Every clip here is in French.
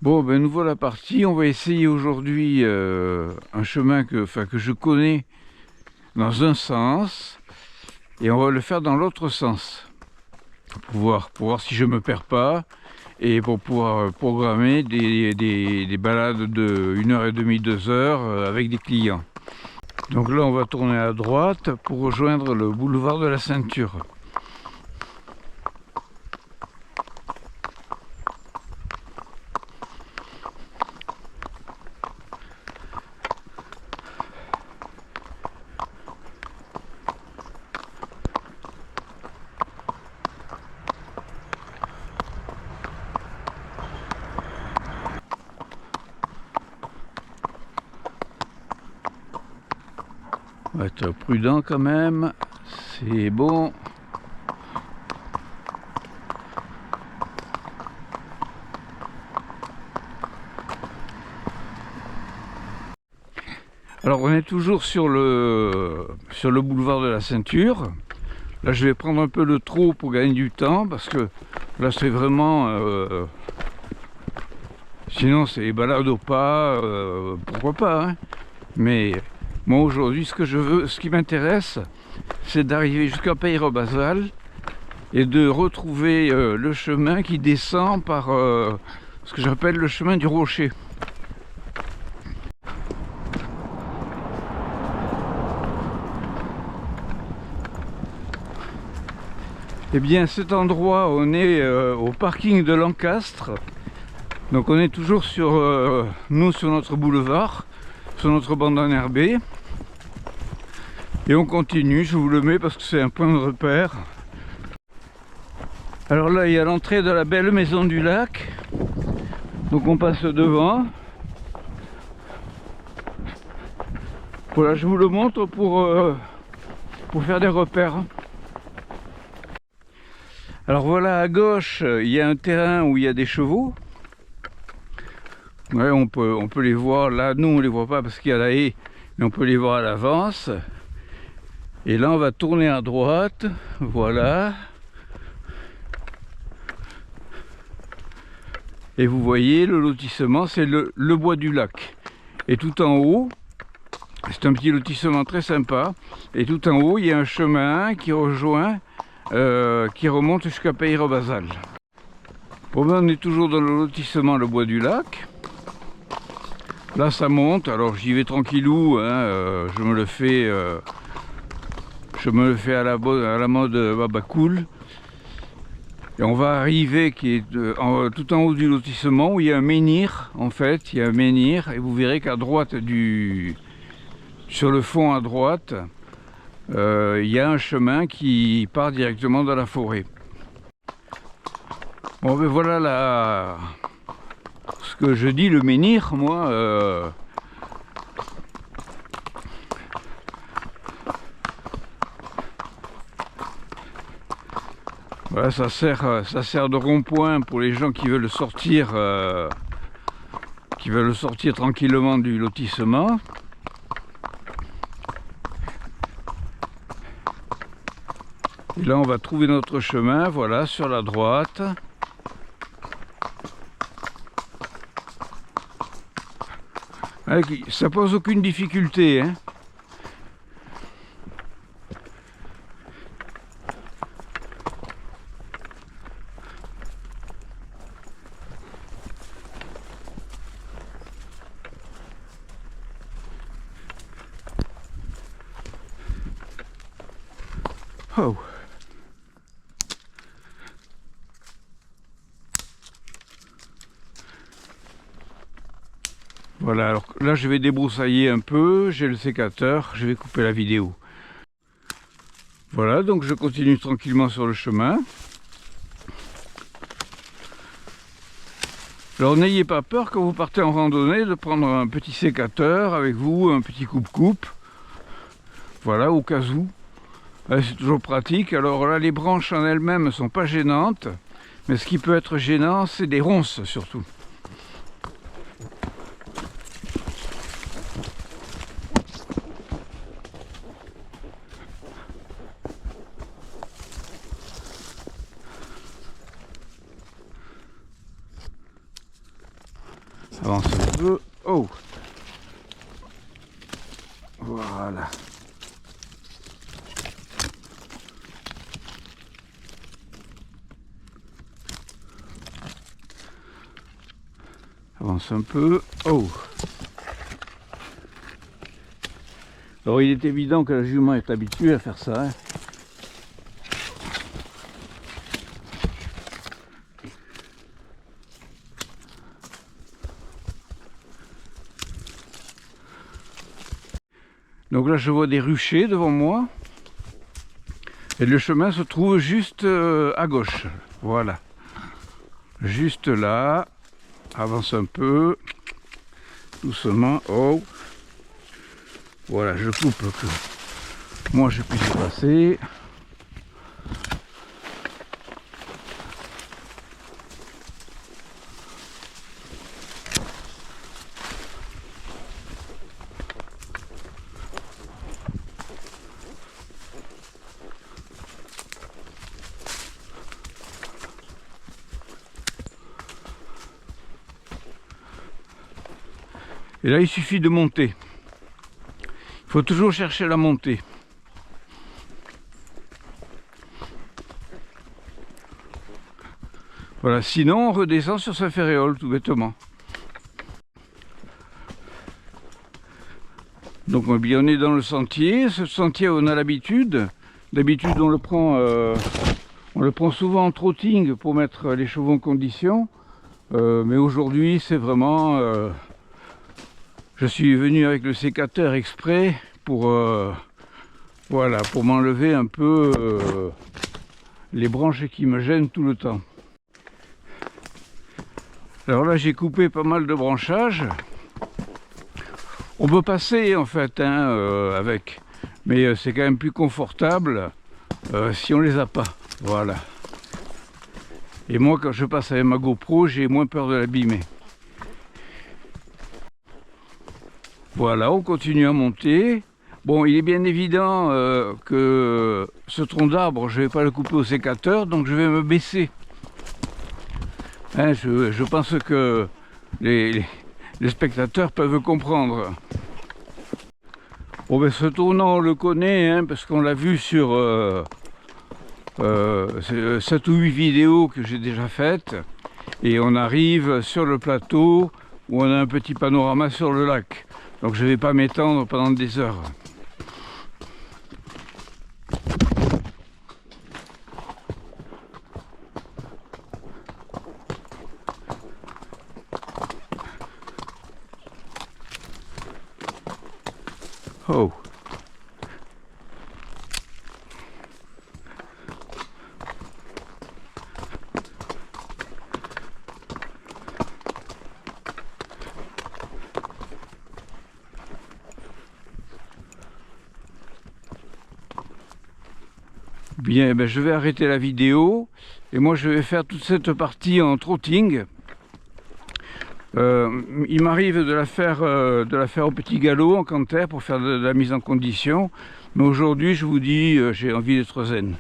Bon, ben nous voilà partis. On va essayer aujourd'hui un chemin que je connais dans un sens et on va le faire dans l'autre sens pour voir si je me perds pas et pour pouvoir programmer des balades de 1 heure et demie, 2 heures avec des clients. Donc là, on va tourner à droite pour rejoindre le boulevard de la Ceinture. On va être prudent quand même. C'est bon. Alors on est toujours sur le boulevard de la Ceinture. Là je vais prendre un peu le trot pour gagner du temps parce que là c'est vraiment... sinon c'est balade au pas, pourquoi pas, hein. Mais moi aujourd'hui ce qui m'intéresse, c'est d'arriver jusqu'à Peyrehorobasal et de retrouver le chemin qui descend par ce que j'appelle le chemin du Rocher. Eh bien cet endroit, on est au parking de Lancastre. Donc on est toujours sur nous sur notre boulevard, sur notre bande enherbée. Et on continue, je vous le mets parce que c'est un point de repère. Alors là il y a l'entrée de la belle maison du lac. Donc on passe devant. Voilà, je vous le montre pour faire des repères. Alors voilà, à gauche, il y a un terrain où il y a des chevaux. Ouais, on peut les voir. Là, nous, on les voit pas parce qu'il y a la haie, mais on peut les voir à l'avance. Et là, on va tourner à droite. Voilà. Et vous voyez, le lotissement, c'est le bois du lac. Et tout en haut, c'est un petit lotissement très sympa. Et tout en haut, il y a un chemin qui rejoint, qui remonte jusqu'à Peyrehorobasal. Bon, ben, on est toujours dans le lotissement Le Bois du Lac. Là, ça monte. Alors, j'y vais tranquillou. Hein, je me le fais à la mode baba cool. Et on va arriver tout en haut du lotissement où il y a un menhir. En fait, il y a un menhir et vous verrez qu'à droite sur le fond à droite, il y a un chemin qui part directement dans la forêt. Bon, ben voilà ce que je dis, le menhir, moi. Voilà, ça sert de rond-point pour les gens qui veulent sortir tranquillement du lotissement. Et là, on va trouver notre chemin, voilà, sur la droite. Ça pose aucune difficulté, hein. Oh. Voilà, alors là je vais débroussailler un peu, j'ai le sécateur, je vais couper la vidéo. Voilà, donc je continue tranquillement sur le chemin. Alors n'ayez pas peur quand vous partez en randonnée de prendre un petit sécateur avec vous, un petit coupe-coupe. Voilà, au cas où. C'est toujours pratique. Alors là, les branches en elles-mêmes ne sont pas gênantes, mais ce qui peut être gênant, c'est des ronces surtout. Avance un peu. Oh! Voilà. Avance un peu. Oh! Alors il est évident que la jument est habituée à faire ça. Hein. Donc là je vois des ruchers devant moi. Et le chemin se trouve juste à gauche. Voilà. Juste là. Avance un peu. Doucement. Oh. Voilà, je coupe que moi je puisse passer. Et là il suffit de monter. Il faut toujours chercher la montée. Voilà, sinon on redescend sur sa ferréole tout bêtement. Donc bien, on est dans le sentier. Ce sentier on a l'habitude. D'habitude on le prend souvent en trotting pour mettre les chevaux en condition. Mais aujourd'hui c'est vraiment... je suis venu avec le sécateur exprès pour voilà, pour m'enlever un peu les branches qui me gênent tout le temps. Alors là j'ai coupé pas mal de branchages. On peut passer en fait hein, avec, mais c'est quand même plus confortable si on les a pas. Voilà. Et moi quand je passe avec ma GoPro, j'ai moins peur de l'abîmer. Voilà, on continue à monter. Bon, il est bien évident que ce tronc d'arbre, je ne vais pas le couper au sécateur, donc je vais me baisser. Hein, je pense que les spectateurs peuvent comprendre. Bon, ben, ce tournant, on le connaît, hein, parce qu'on l'a vu sur 7 ou 8 vidéos que j'ai déjà faites. Et on arrive sur le plateau où on a un petit panorama sur le lac. Donc je ne vais pas m'étendre pendant des heures. Oh. Bien, ben je vais arrêter la vidéo et moi je vais faire toute cette partie en trotting. Il m'arrive de la faire au petit galop en canter pour faire de la mise en condition, mais aujourd'hui je vous dis j'ai envie d'être zen.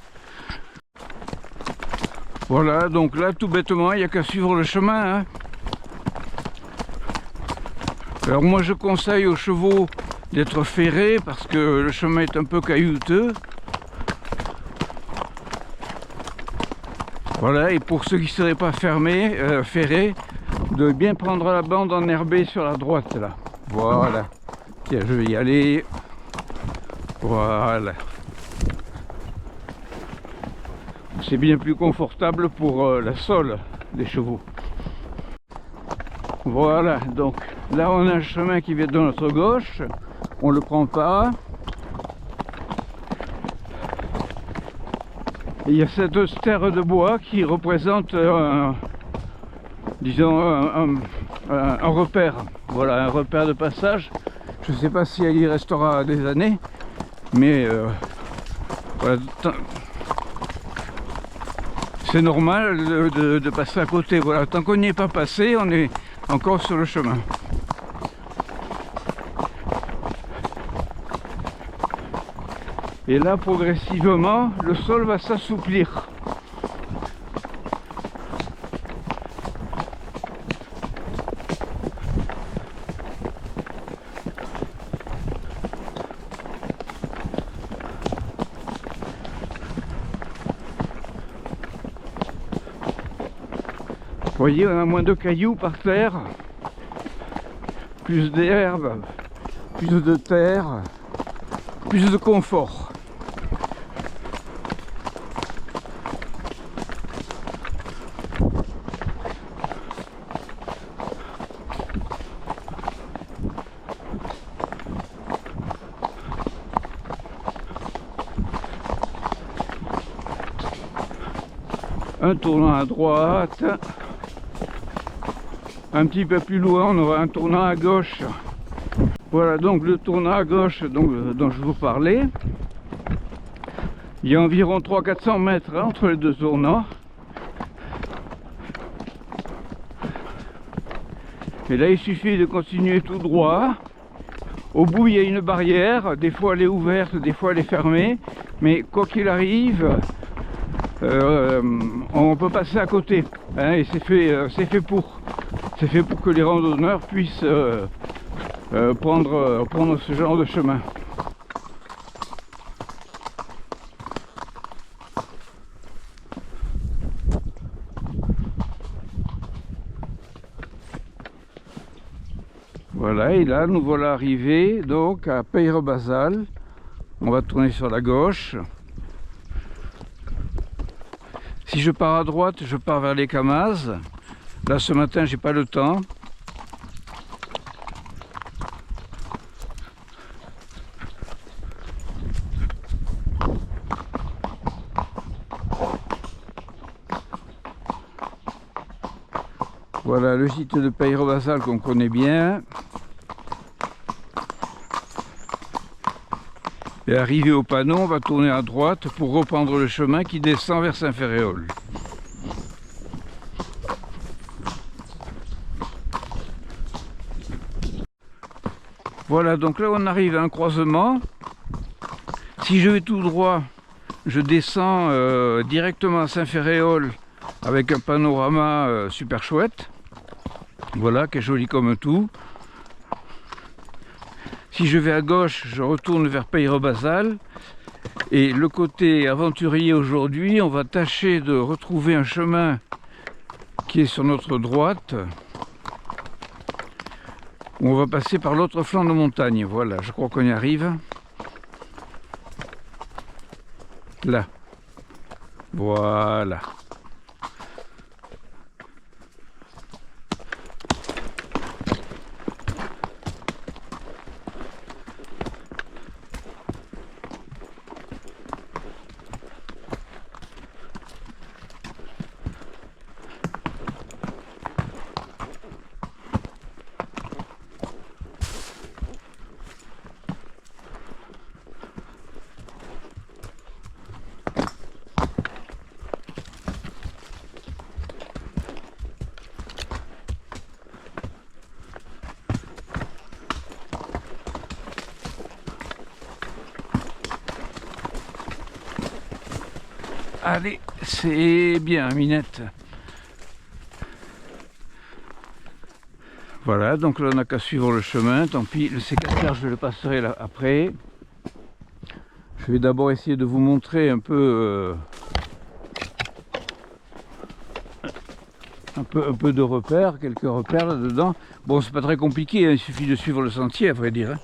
Voilà, donc là tout bêtement il n'y a qu'à suivre le chemin. Hein. Alors moi je conseille aux chevaux d'être ferrés parce que le chemin est un peu caillouteux. Voilà, et pour ceux qui ne seraient pas ferrés, de bien prendre la bande enherbée sur la droite là. Voilà. Tiens, je vais y aller. Voilà. C'est bien plus confortable pour la sole des chevaux. Voilà, donc là on a un chemin qui vient de notre gauche. On ne le prend pas. Il y a cette stère de bois qui représente, disons, un repère. Voilà, un repère de passage. Je ne sais pas si elle y restera des années, mais voilà, c'est normal de passer à côté. Voilà, tant qu'on n'y est pas passé, on est encore sur le chemin. Et là, progressivement, le sol va s'assouplir. voyez, on a moins de cailloux par terre, plus d'herbe, plus de terre, plus de confort. Un tournant à droite, un petit peu plus loin on aura un tournant à gauche. Voilà donc le tournant à gauche dont je vous parlais. Il y a environ 300-400 mètres entre les deux tournants. Et là il suffit de continuer tout droit. Au bout il y a une barrière, des fois elle est ouverte, des fois elle est fermée, mais quoi qu'il arrive, on peut passer à côté, hein, et c'est fait pour que les randonneurs puissent prendre ce genre de chemin. Voilà, et là nous voilà arrivés donc à Peyrehobasal. On va tourner sur la gauche. Si je pars à droite, je pars vers les Camas. Là ce matin j'ai pas le temps. Voilà le site de Peyrehobasal qu'on connaît bien. Et arrivé au panneau, on va tourner à droite pour reprendre le chemin qui descend vers Saint-Ferréol. Voilà, donc là on arrive à un croisement. Si je vais tout droit, je descends directement à Saint-Ferréol avec un panorama super chouette. Voilà, qui est joli comme tout. Si je vais à gauche, je retourne vers Peyrehobasal. Et le côté aventurier aujourd'hui, on va tâcher de retrouver un chemin qui est sur notre droite. On va passer par l'autre flanc de montagne. Voilà, je crois qu'on y arrive. Là. Voilà. Allez, c'est bien, Minette. Voilà, donc là on n'a qu'à suivre le chemin. Tant pis, le sécateur je le passerai là après. Je vais d'abord essayer de vous montrer un peu de repères, quelques repères là-dedans. Bon, c'est pas très compliqué, hein, il suffit de suivre le sentier, à vrai dire. Hein.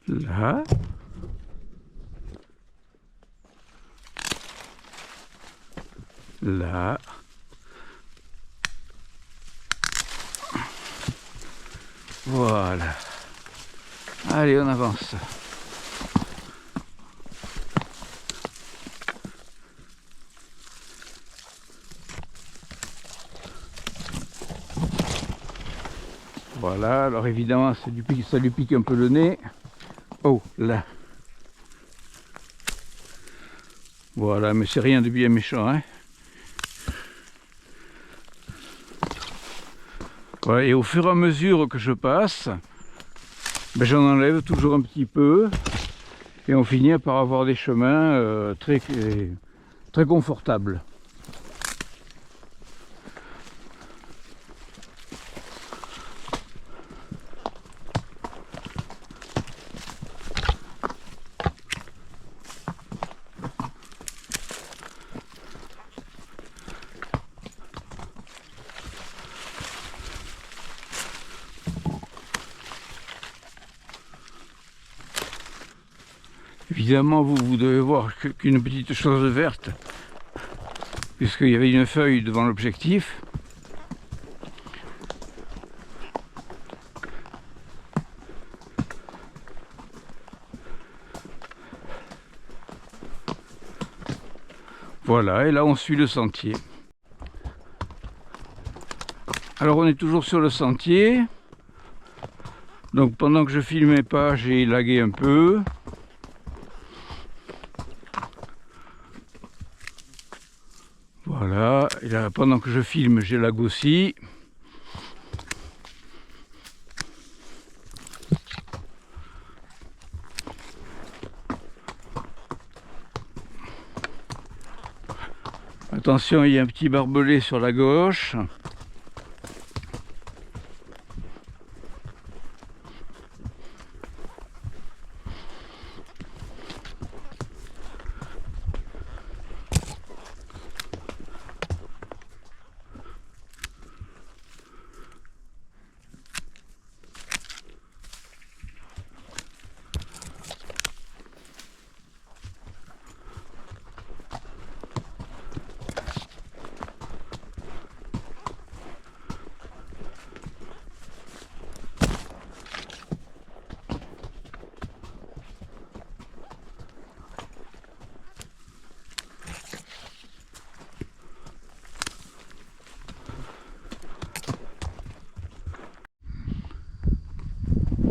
Là. Là. Voilà. Allez, on avance. Voilà, alors évidemment, ça lui pique un peu le nez. Oh, là. Voilà, mais c'est rien de bien méchant, hein. Voilà, et au fur et à mesure que je passe, ben, j'en enlève toujours un petit peu. Et on finit par avoir des chemins très très confortable. Évidemment, vous devez voir qu'une petite chose verte, puisqu'il y avait une feuille devant l'objectif. Voilà, et là on suit le sentier. Alors on est toujours sur le sentier. Donc pendant que je filmais pas, j'ai lagué un peu. Voilà, et là, pendant que je filme, j'ai lag aussi. Attention, il y a un petit barbelé sur la gauche.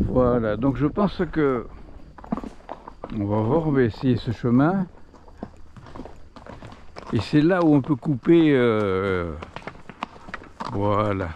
Voilà, donc je pense que on va voir, on va essayer ce chemin. Et c'est là où on peut couper. Voilà.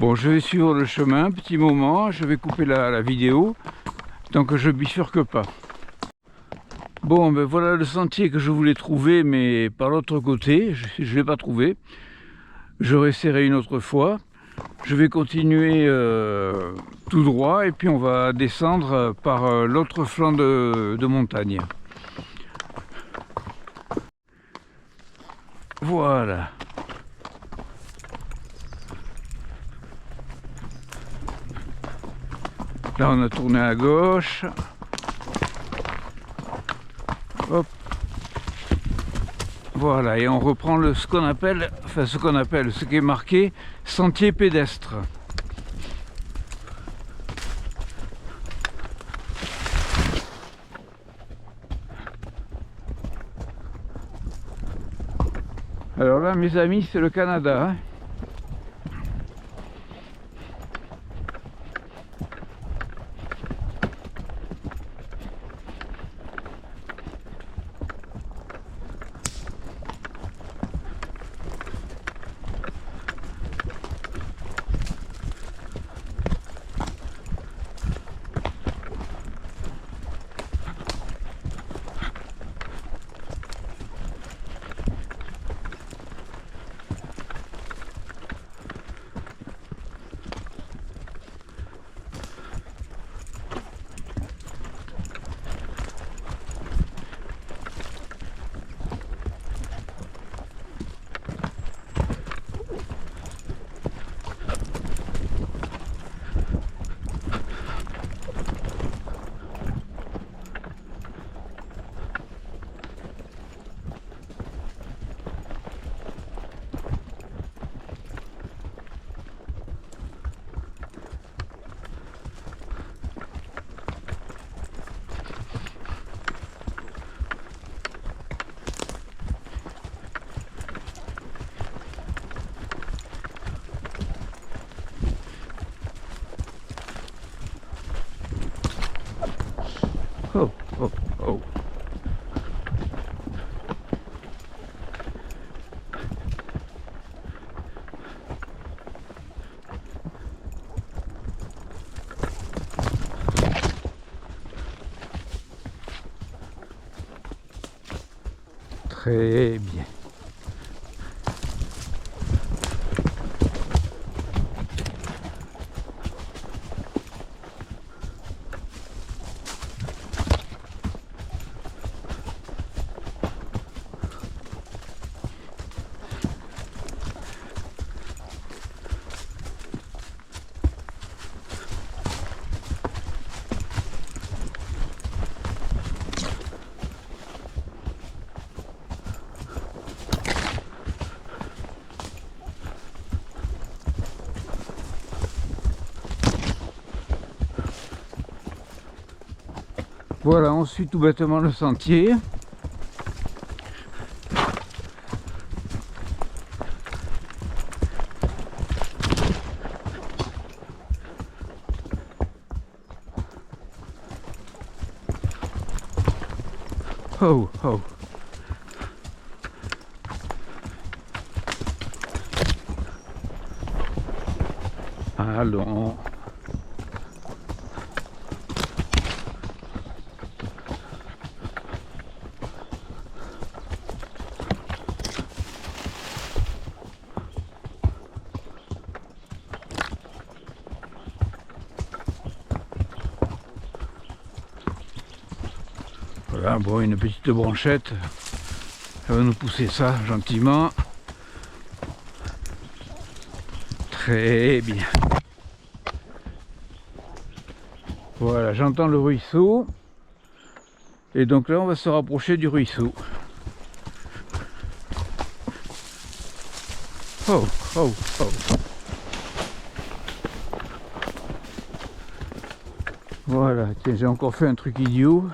Bon, je vais suivre le chemin, un petit moment, je vais couper la vidéo, tant que je bifurque pas. Bon, ben voilà le sentier que je voulais trouver, mais par l'autre côté, je ne l'ai pas trouvé. Je réessayerai une autre fois. Je vais continuer tout droit, et puis on va descendre par l'autre flanc de montagne. Voilà. Là, on a tourné à gauche. Hop. Voilà, et on reprend ce qu'on appelle, ce qui est marqué sentier pédestre. Alors là, mes amis, c'est le Canada, hein. Oh, oh, oh. Très bien. Voilà, on suit tout bêtement le sentier. Oh, oh. Allons. Voilà, bon, une petite branchette. Ça va nous pousser ça gentiment. Très bien. Voilà, j'entends le ruisseau. Et donc là, on va se rapprocher du ruisseau. Oh, oh, oh. Voilà, tiens, j'ai encore fait un truc idiot.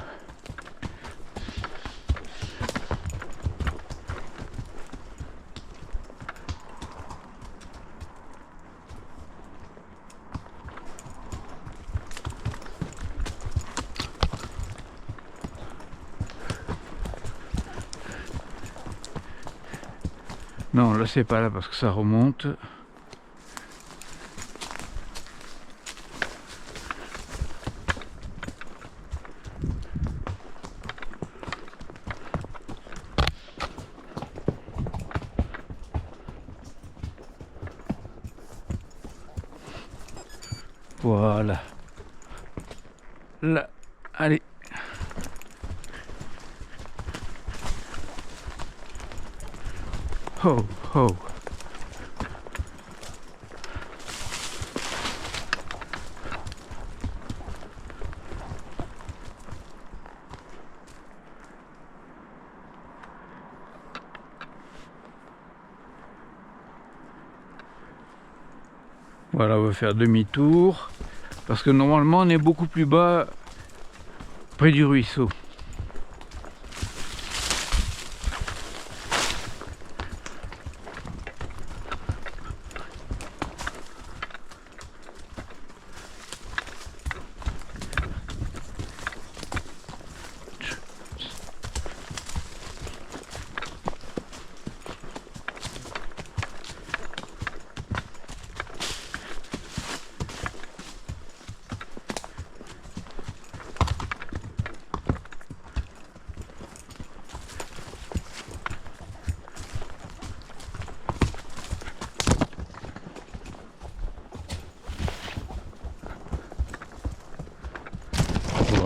Non, là c'est pas là parce que ça remonte. Voilà. Là, allez. Oh, oh. Voilà, on va faire demi-tour. Parce que normalement, on est beaucoup plus bas près du ruisseau.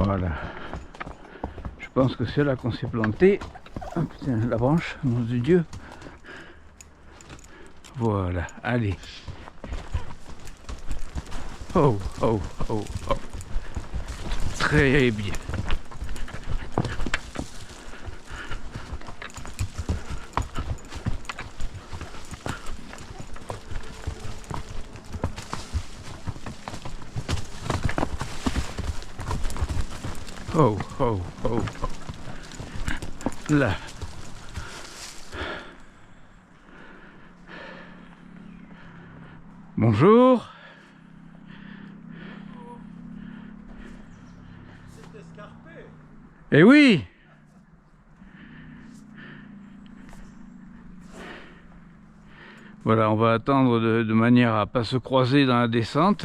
Voilà. Je pense que c'est là qu'on s'est planté. Ah putain, la branche, mon Dieu. Voilà, allez. Oh, oh, oh, oh. Très bien. Oh, oh, oh, oh. Là. Bonjour. C'est escarpé. Eh oui! Voilà, on va attendre de manière à pas se croiser dans la descente.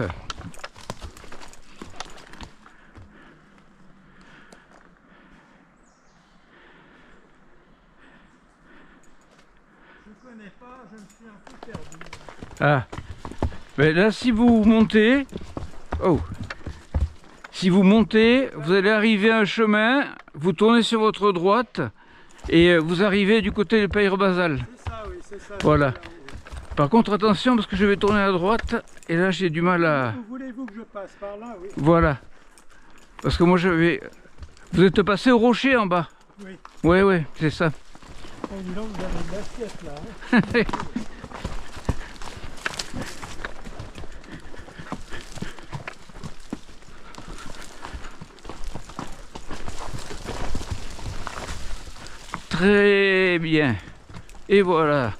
Je ne connais pas, je me suis un peu perdu. Ah, mais là si vous montez, oh, si vous montez, vous allez arriver à un chemin, vous tournez sur votre droite et vous arrivez du côté de Peyre Basal. C'est ça, oui, c'est ça. Voilà. Par contre, attention parce que je vais tourner à droite et là j'ai du mal à... Voulez-vous que je passe par là, oui? Voilà. Parce que moi je vais... Vous êtes passé au rocher en bas? Oui. Oui, oui, c'est ça. Oh, dis donc, vous avez de l'assiette là. Hein. Très bien. Et voilà.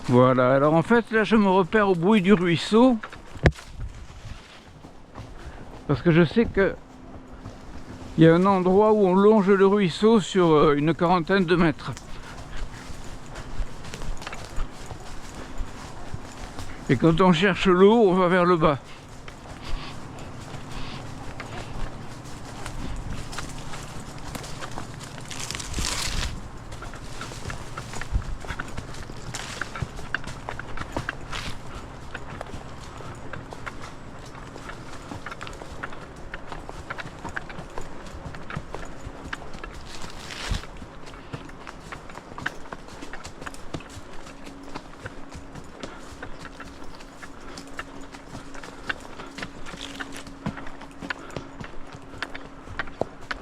Voilà, alors en fait là je me repère au bruit du ruisseau parce que je sais que il y a un endroit où on longe le ruisseau sur une quarantaine de mètres. Et quand on cherche l'eau, on va vers le bas.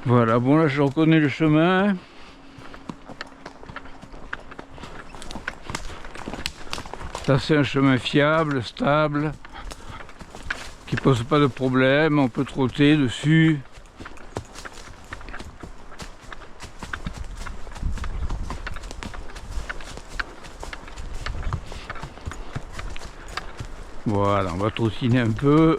Voilà, bon là je reconnais le chemin. Ça c'est un chemin fiable, stable, qui pose pas de problème, on peut trotter dessus. Voilà, on va trottiner un peu.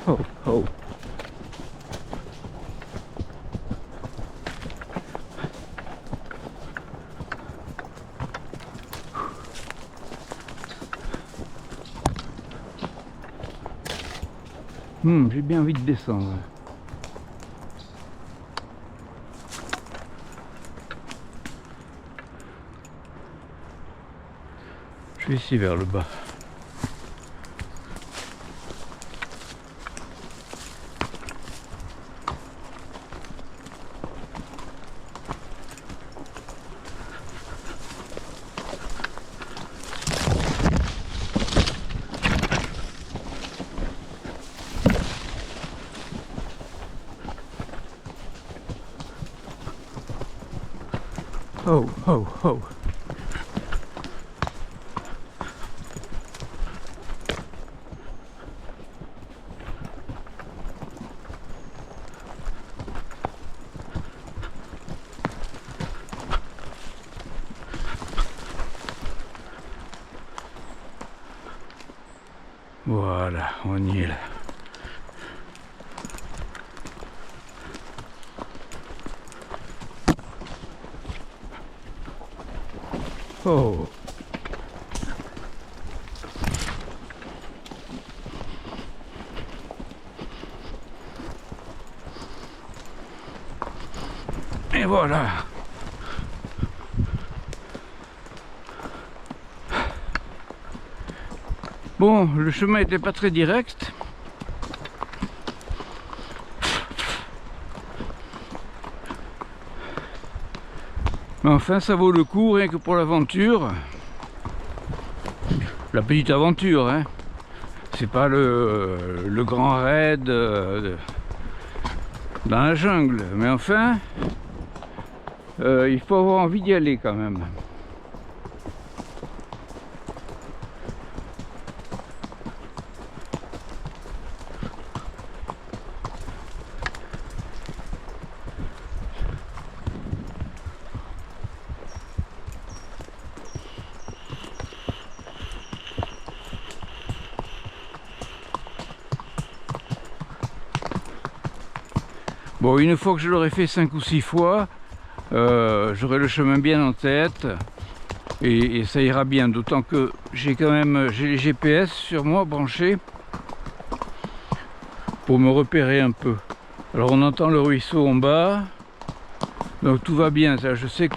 Oh, oh. J'ai bien envie de descendre. Je vais ici vers le bas. Oh, oh, oh. Voilà, on y est là. Oh. Et voilà. Bon, le chemin n'était pas très direct. Mais enfin, ça vaut le coup, rien que pour l'aventure. La petite aventure, hein. C'est pas le grand raid dans la jungle. Mais enfin, il faut avoir envie d'y aller quand même. Bon, une fois que je l'aurai fait 5 ou 6 fois, j'aurai le chemin bien en tête et ça ira bien. D'autant que j'ai les GPS sur moi branchés pour me repérer un peu. Alors on entend le ruisseau en bas, donc tout va bien. Je sais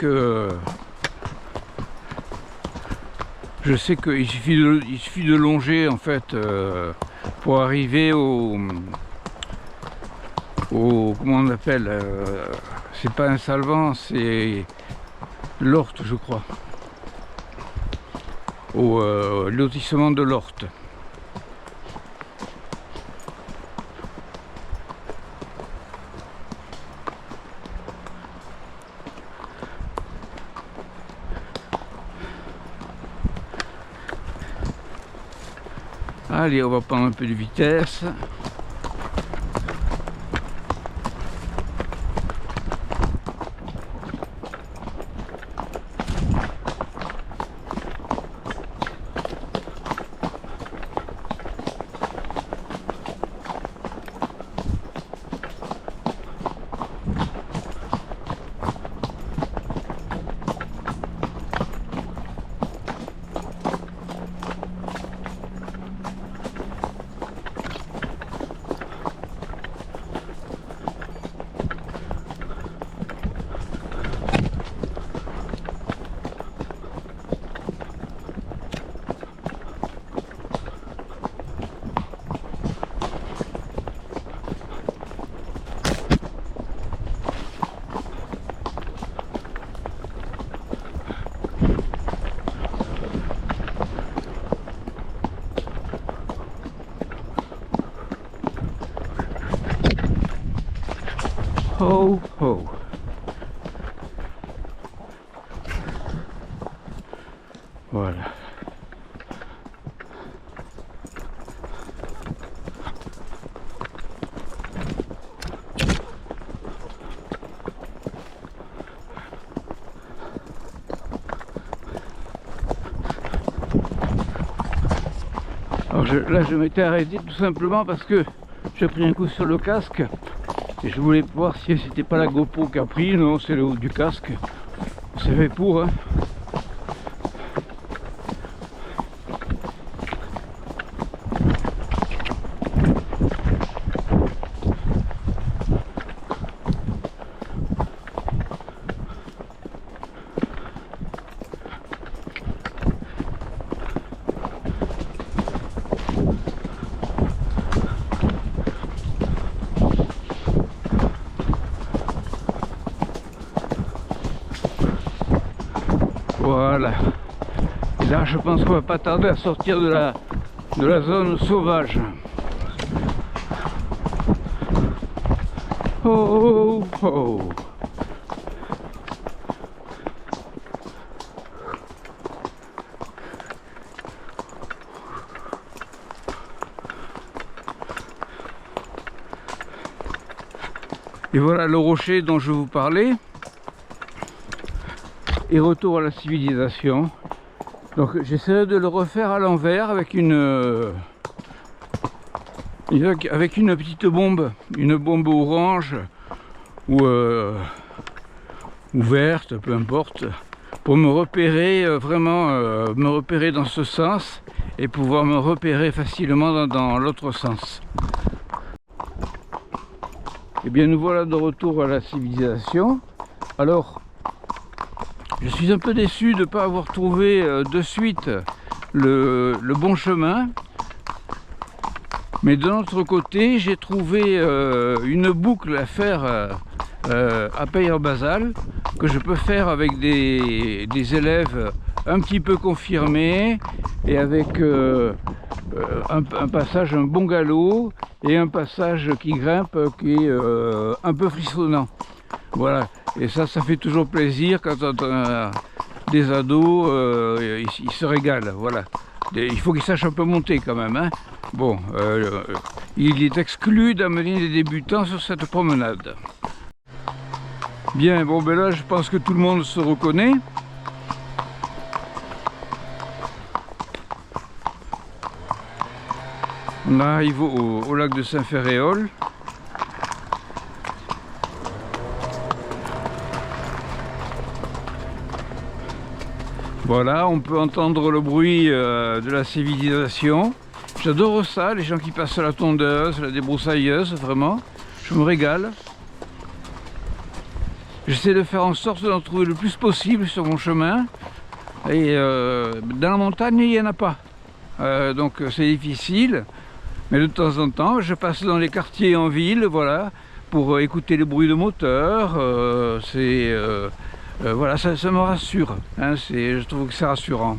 qu'il suffit de longer en fait pour arriver comment on appelle, c'est pas un salvant, c'est l'Orte, je crois, au lotissement de l'Orte. Allez, on va prendre un peu de vitesse. Ho, ho. Voilà. Alors là je m'étais arrêté tout simplement parce que j'ai pris un coup sur le casque et je voulais voir si c'était pas la GoPro qui a pris. Non, c'est le haut du casque, c'est fait pour, hein. Voilà. Et là, je pense qu'on va pas tarder à sortir de la zone sauvage. Oh, oh, oh. Et voilà le rocher dont je vous parlais. Et retour à la civilisation. Donc j'essaierai de le refaire à l'envers avec une petite bombe, une bombe orange ou verte, peu importe, pour me repérer vraiment, me repérer dans ce sens et pouvoir me repérer facilement dans l'autre sens. Et bien nous voilà de retour à la civilisation. Alors, je suis un peu déçu de ne pas avoir trouvé de suite le bon chemin. Mais de l'autre côté, j'ai trouvé une boucle à faire à Peyer-Basal que je peux faire avec des élèves un petit peu confirmés et avec un passage, un bon galop et un passage qui grimpe qui est un peu frissonnant. Voilà, et ça fait toujours plaisir quand on a des ados, ils se régalent, voilà. Il faut qu'ils sachent un peu monter quand même, hein. Bon, il est exclu d'amener des débutants sur cette promenade. Bien, bon ben là je pense que tout le monde se reconnaît. On arrive au lac de Saint-Ferréol. Voilà, on peut entendre le bruit de la civilisation. J'adore ça, les gens qui passent la tondeuse, la débroussailleuse, vraiment. Je me régale. J'essaie de faire en sorte d'en trouver le plus possible sur mon chemin. Et dans la montagne, il n'y en a pas. Donc c'est difficile. Mais de temps en temps, je passe dans les quartiers en ville, voilà, pour écouter les bruits de moteur. Voilà, ça me rassure. Hein, je trouve que c'est rassurant.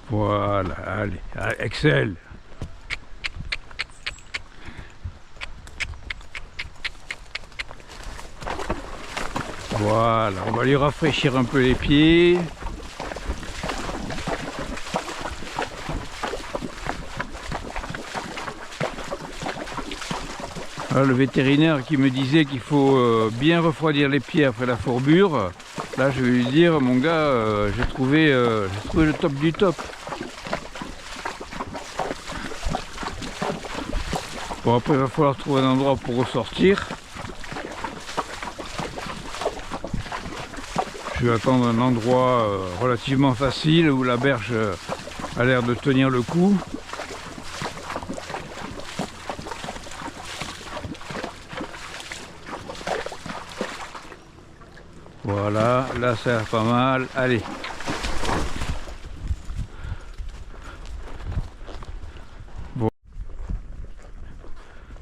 Voilà, allez, excel. Voilà, on va lui rafraîchir un peu les pieds. Alors, le vétérinaire qui me disait qu'il faut bien refroidir les pieds après la fourbure, là je vais lui dire, mon gars, j'ai trouvé le top du top. Bon, après il va falloir trouver un endroit pour ressortir. Je vais attendre un endroit relativement facile où la berge a l'air de tenir le coup. Voilà, là ça a l'air pas mal. Allez. Bon.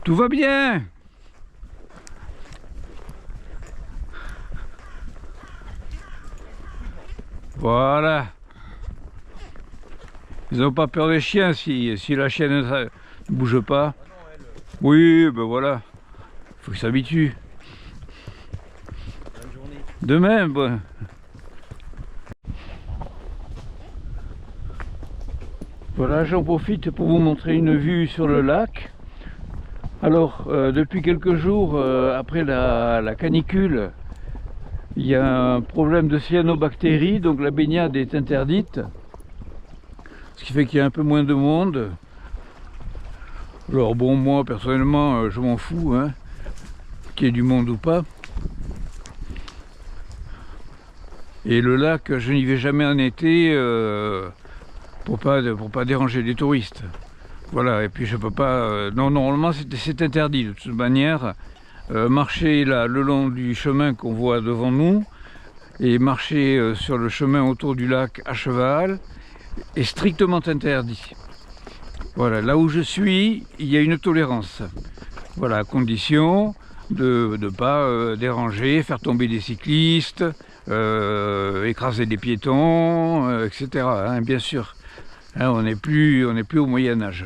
Tout va bien. Voilà. Ils n'ont pas peur des chiens si la chienne ne bouge pas. Oui, ben voilà. Il faut qu'ils s'habituent. De même. Bon. Voilà, j'en profite pour vous montrer une vue sur le lac. Alors, depuis quelques jours, après la canicule, il y a un problème de cyanobactéries, donc la baignade est interdite. Ce qui fait qu'il y a un peu moins de monde. Alors bon, moi personnellement, je m'en fous, hein, qu'il y ait du monde ou pas. Et le lac, je n'y vais jamais en été pour pas déranger les touristes. Voilà, et puis je peux pas... non, normalement c'est interdit de toute manière. Marcher là le long du chemin qu'on voit devant nous, Et marcher sur le chemin autour du lac à cheval est strictement interdit. Voilà, là où je suis, il y a une tolérance. Voilà, à condition de ne pas déranger, faire tomber des cyclistes, écraser des piétons, etc. Hein, bien sûr. Hein, on n'est plus au Moyen-Âge.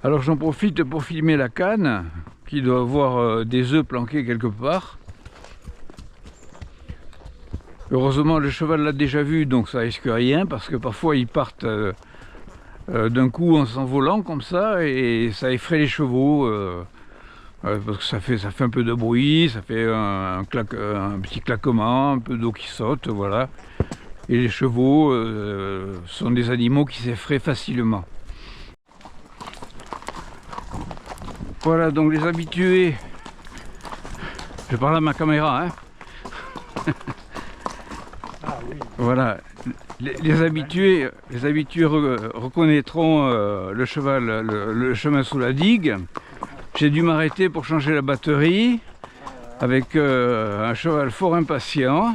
Alors j'en profite pour filmer la canne, qui doit avoir des œufs planqués quelque part. Heureusement, le cheval l'a déjà vu, donc ça risque rien, parce que parfois ils partent d'un coup en s'envolant comme ça, et ça effraie les chevaux, parce que ça fait un peu de bruit, ça fait un petit claquement, un peu d'eau qui saute, voilà. Et les chevaux sont des animaux qui s'effraient facilement. Voilà, donc les habitués, je parle à ma caméra, hein. Ah oui. Voilà, les habitués reconnaîtront le cheval, le chemin sous la digue. J'ai dû m'arrêter pour changer la batterie avec un cheval fort impatient.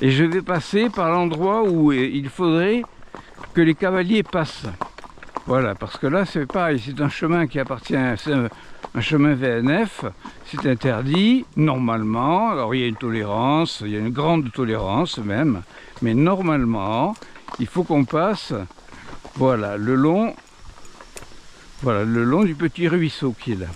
Et je vais passer par l'endroit où il faudrait que les cavaliers passent. Voilà, parce que là c'est pareil, c'est un chemin qui appartient, c'est un chemin VNF, c'est interdit normalement. Alors il y a une tolérance, il y a une grande tolérance même, mais normalement il faut qu'on passe, voilà, le long du petit ruisseau qui est là.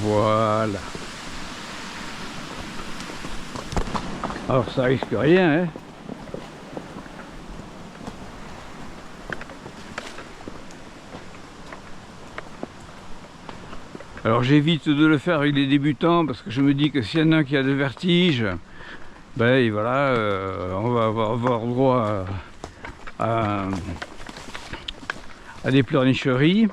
Voilà. Alors ça risque rien, hein. Alors j'évite de le faire avec les débutants parce que je me dis que s'il y en a un qui a de vertige, ben et voilà, on va avoir droit à des pleurnicheries.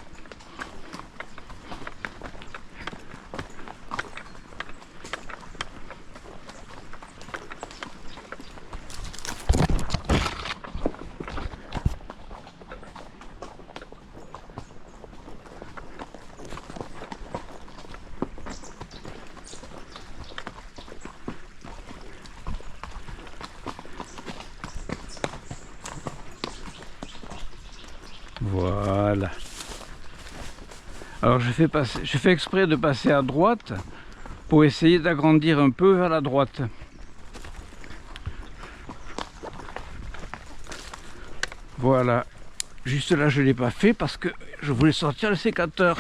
Voilà. Alors je fais exprès de passer à droite pour essayer d'agrandir un peu vers la droite. Voilà. Juste là je ne l'ai pas fait parce que je voulais sortir le sécateur.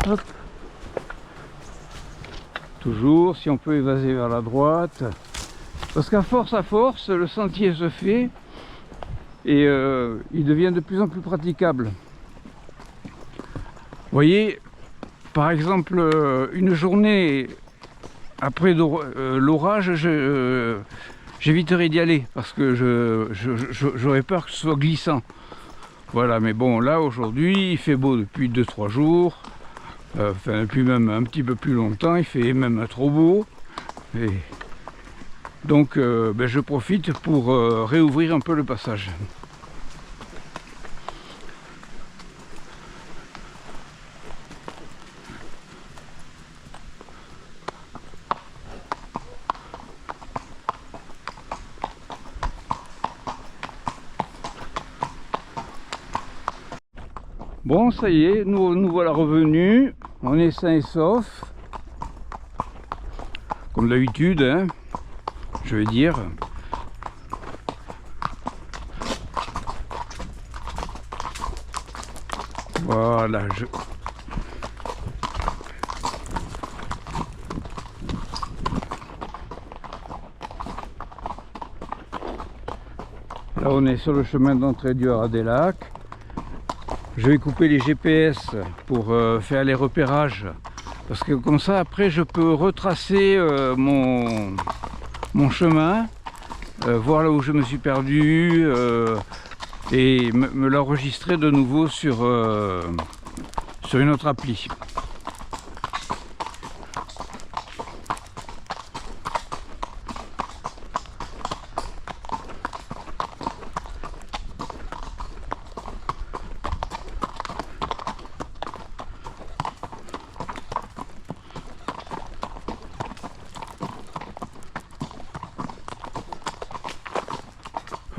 Hop. Toujours, si on peut évaser vers la droite. Parce qu'à force, le sentier se fait et il devient de plus en plus praticable. Vous voyez, par exemple, une journée après l'orage, j'éviterai d'y aller parce que j'aurais peur que ce soit glissant. Voilà, mais bon, là aujourd'hui, il fait beau depuis 2-3 jours. Enfin, depuis même un petit peu plus longtemps, il fait même trop beau. Et donc, je profite pour réouvrir un peu le passage. Bon, ça y est, nous voilà revenus. On est sains et saufs. Comme d'habitude, hein, je vais dire. Voilà, Là on est sur le chemin d'entrée du Haras des Lacs. Je vais couper les GPS pour faire les repérages. Parce que comme ça après je peux retracer mon chemin, voir là où je me suis perdu et me l'enregistrer de nouveau sur une autre appli.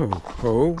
Oh, oh.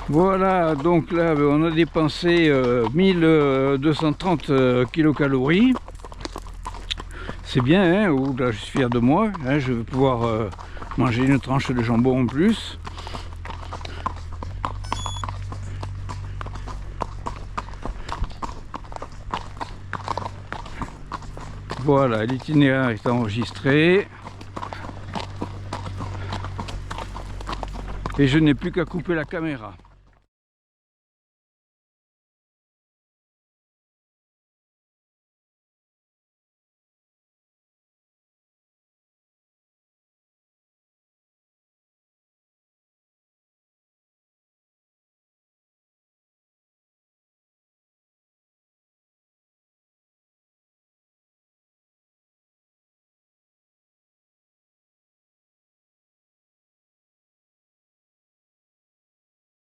Voilà, donc là on a dépensé 1230 kilocalories. C'est bien, hein, là je suis fier de moi, hein, je vais pouvoir manger une tranche de jambon en plus. Voilà, l'itinéraire est enregistré. Et je n'ai plus qu'à couper la caméra.